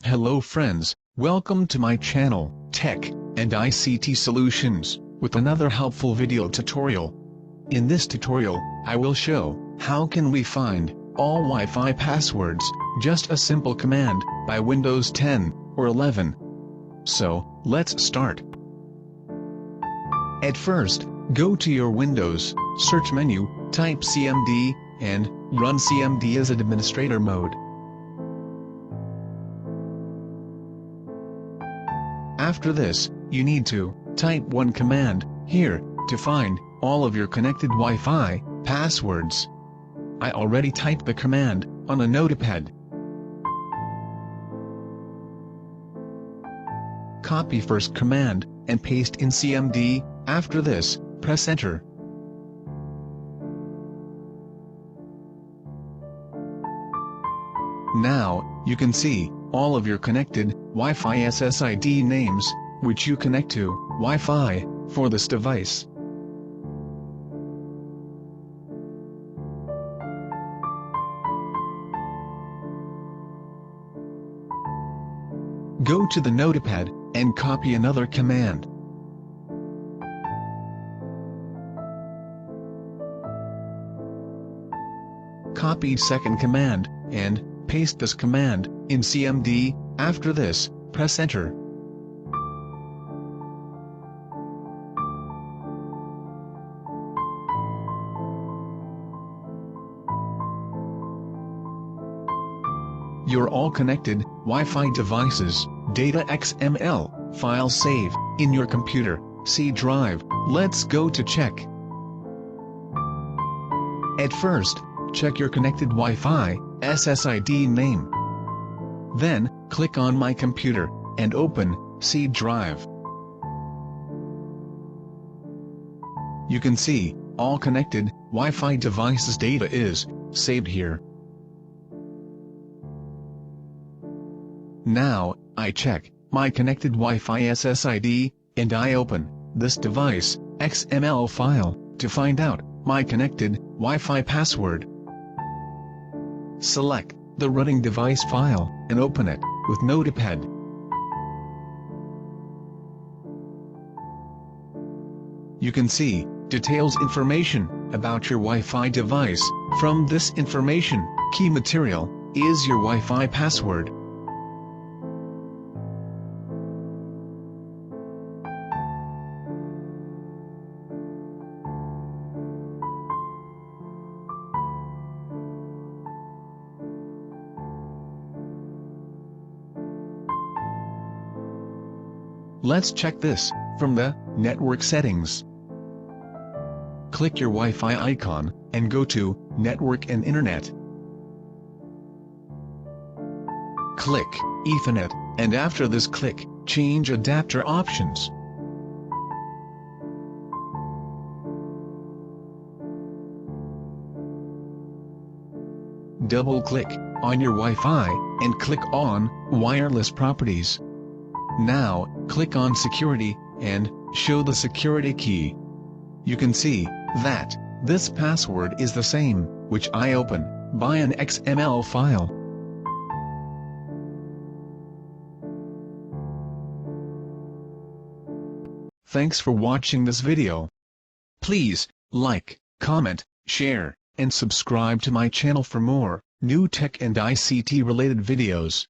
Hello friends, welcome to my channel, Tech and ICT Solutions, with another helpful video tutorial. In this tutorial, I will show, how can we find all Wi-Fi passwords, just a simple command, by Windows 10 or 11. So, let's start. At first, go to your Windows search menu, type CMD, and run CMD as administrator mode. After this, you need to type one command here to find all of your connected Wi-Fi passwords. I already typed the command on a notepad. Copy first command and paste in CMD. After this, press enter. Now, you can see all of your connected Wi-Fi SSID names, which you connect to Wi-Fi for this device. Go to the notepad and copy another command. Copy second command and paste this command in CMD. After this, press enter. Your all connected Wi-Fi devices data XML file save in your computer C drive. Let's go to check. At first, check your connected Wi-Fi SSID name. Then, click on My Computer, and open C drive. You can see, all connected Wi-Fi devices data is saved here. Now, I check my connected Wi-Fi SSID, and I open this device XML file to find out my connected Wi-Fi password. Select the running device file and open it with Notepad. You can see details information about your Wi-Fi device. From this information, key material is your Wi-Fi password. Let's check this from the network settings. Click your Wi-Fi icon and go to Network and Internet. Click Ethernet, and after this click Change Adapter Options. Double-click on your Wi-Fi and click on Wireless Properties. Now, click on Security, and show the security key. You can see that this password is the same, which I open by an XML file. Thanks for watching this video. Please, like, comment, share, and subscribe to my channel for more new tech and ICT related videos.